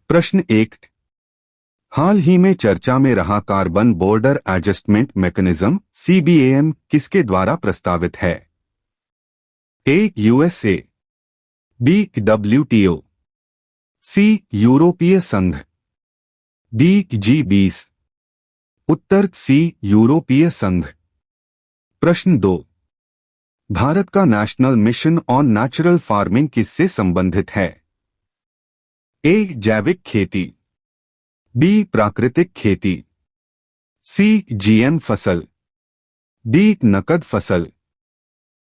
प्रश्न 1। हाल ही में चर्चा में रहा carbon border adjustment mechanism CBAM किसके द्वारा प्रस्तावित है? A. USA, B. WTO, C. यूरोपीय संघ, डी. G20। उत्तर सी. यूरोपीय संघ। प्रश्न 2। भारत का national mission on natural farming किससे संबंधित है? ए. जैविक खेती, बी. प्राकृतिक खेती, सी. GM फसल, डी. नकद फसल।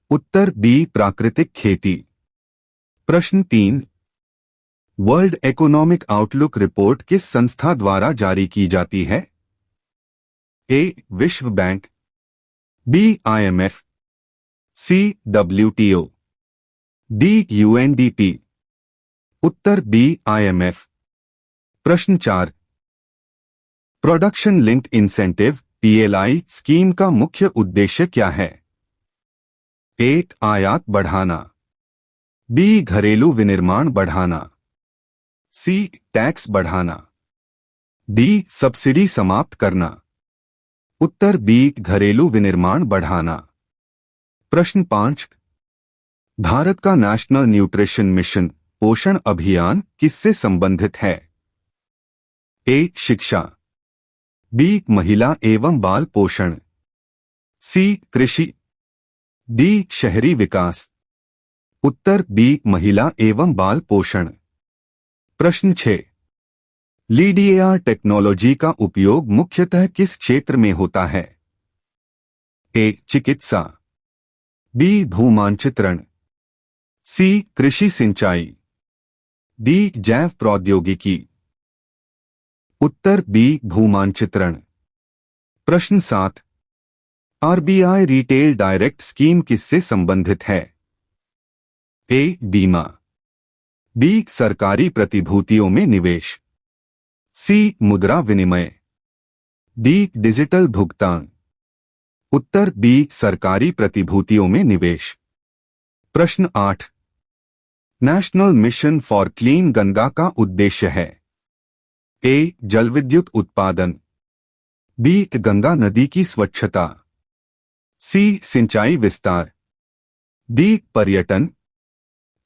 उत्तर बी. प्राकृतिक खेती। प्रश्न 3। वर्ल्ड इकोनॉमिक आउटलुक रिपोर्ट किस संस्था द्वारा जारी की जाती है? ए. विश्व बैंक, बी. IMF, सी. WTO, D. UNDP। उत्तर बी. IMF। प्रश्न 4। Production linked incentive PLI scheme का मुख्य उद्देश्य क्या है? ए. आयात बढ़ाना, बी. घरेलू विनिर्माण बढ़ाना, सी. टैक्स बढ़ाना, डी. सब्सिडी समाप्त करना। उत्तर बी. घरेलू विनिर्माण बढ़ाना। प्रश्न 5। भारत का नेशनल न्यूट्रिशन मिशन पोषण अभियान किससे संबंधित है? ए. शिक्षा, बी. महिला एवं बाल पोषण, सी. कृषि, डी. शहरी विकास। उत्तर बी. महिला एवं बाल पोषण। प्रश्न 6। LEADER टेक्नोलॉजी का उपयोग मुख्यतः किस क्षेत्र में होता है? ए. चिकित्सा, बी. भूमांचित्रण, सी. कृषि सिंचाई, डी. जैव प्रौद्योगिकी। उत्तर बी. भूमांचित्रण। प्रश्न 7। RBI रिटेल डायरेक्ट स्कीम किससे संबंधित है? ए. बीमा, बी. सरकारी प्रतिभूतियों में निवेश, सी. मुद्रा विनिमय, डी. डिजिटल भुगतान। उत्तर बी. सरकारी प्रतिभूतियों में निवेश। प्रश्न 8। National mission for clean Ganga का उद्देश्य है? ए. जलविद्युत उत्पादन, बी. गंगा नदी की स्वच्छता, सी. सिंचाई विस्तार, डी. पर्यटन।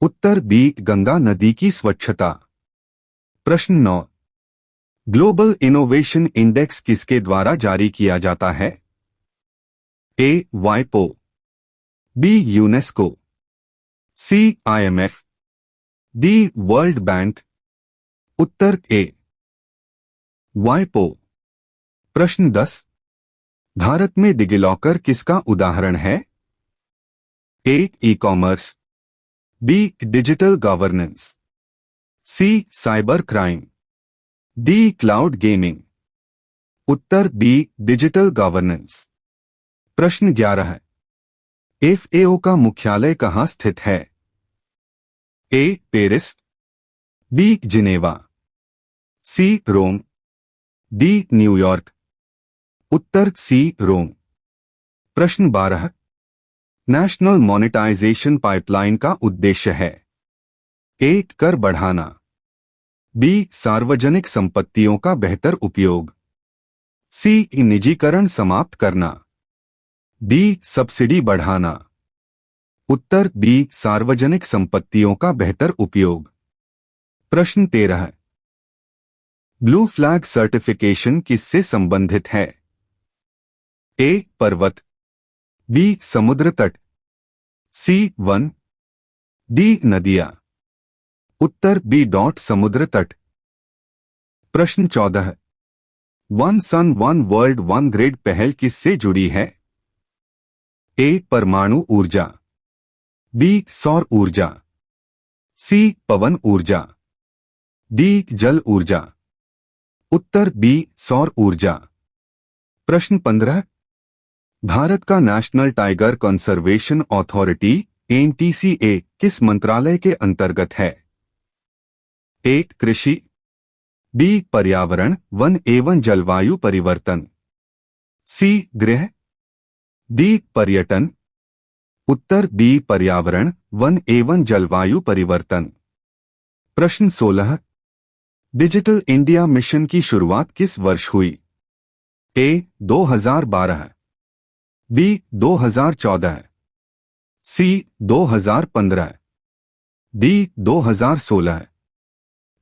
उत्तर बी. गंगा नदी की स्वच्छता। प्रश्न 9। ग्लोबल इनोवेशन इंडेक्स किसके द्वारा जारी किया जाता है? ए. वाइपो, B. UNESCO, C. IMF, D. World bank. उत्तर ए. वाइपो। प्रश्न 10। भारत में डिजिलॉकर किसका उदाहरण है? A. E-commerce, B. Digital governance, C. Cyber crime, D. Cloud gaming. उत्तर बी. Digital governance. प्रश्न 11 है। FAO का मुख्यालय कहां स्थित है? A. Paris, B. Geneva, C. Rome, D. New York. उत्तर सी. रोम। प्रश्न 12। नेशनल मोनेटाइजेशन पाइपलाइन का उद्देश्य है? ए. कर बढ़ाना, बी. सार्वजनिक संपत्तियों का बेहतर उपयोग, सी. निजीकरण समाप्त करना, डी. सब्सिडी बढ़ाना। उत्तर बी. सार्वजनिक संपत्तियों का बेहतर उपयोग। प्रश्न 13। ब्लू फ्लैग सर्टिफिकेशन किससे संबंधित है? ए. पर्वत, बी. समुद्र तट, सी. वन, डी. नदियां। उत्तर बी. समुद्र तट। प्रश्न 14। One sun one world one grid पहल किससे जुड़ी है? ए. परमाणु ऊर्जा, बी. सौर ऊर्जा, सी. पवन ऊर्जा, डी. जल ऊर्जा। उत्तर बी. सौर ऊर्जा। प्रश्न 15। भारत का national tiger conservation authority NTCA किस मंत्रालय के अंतर्गत है? ए. कृषि, बी. पर्यावरण वन एवं जलवायु परिवर्तन, सी. गृह, डी. पर्यटन। उत्तर बी. पर्यावरण वन एवं जलवायु परिवर्तन। प्रश्न 16। डिजिटल इंडिया मिशन की शुरुआत किस वर्ष हुई? ए 2012, बी 2014, सी 2015, डी 2016।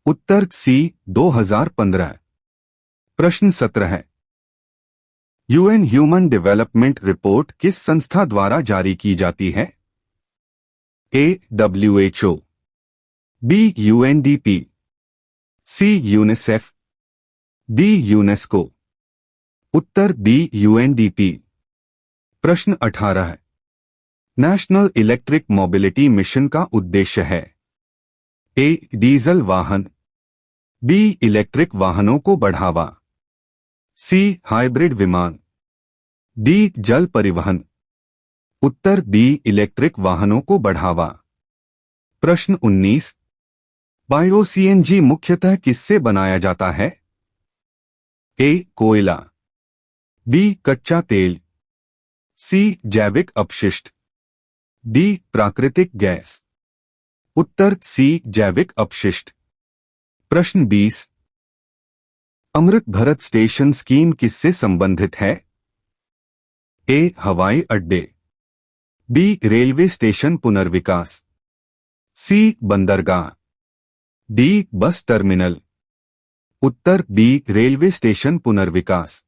उत्तर सी 2015। प्रश्न 17 है। यूएन ह्यूमन डेवलपमेंट रिपोर्ट किस संस्था द्वारा जारी की जाती है? A WHO, B UNDP, C UNICEF, D UNESCO. उत्तर बी UNDP। प्रश्न 18 है। नेशनल इलेक्ट्रिक मोबिलिटी मिशन का उद्देश्य है? ए डीजल वाहन, बी इलेक्ट्रिक वाहनों को बढ़ावा, सी हाइब्रिड विमान, डी जल परिवहन। उत्तर बी इलेक्ट्रिक वाहनों को बढ़ावा। प्रश्न 19। बायो CNG मुख्यतः किससे बनाया जाता है? ए कोयला, बी कच्चा तेल, सी जैविक अपशिष्ट, डी प्राकृतिक गैस। उत्तर सी जैविक अपशिष्ट। प्रश्न 20। अमृत भारत स्टेशन स्कीम किससे संबंधित है? ए हवाई अड्डे, बी रेलवे स्टेशन पुनर्विकास, सी बंदरगाह, डी बस टर्मिनल। उत्तर बी रेलवे स्टेशन पुनर्विकास।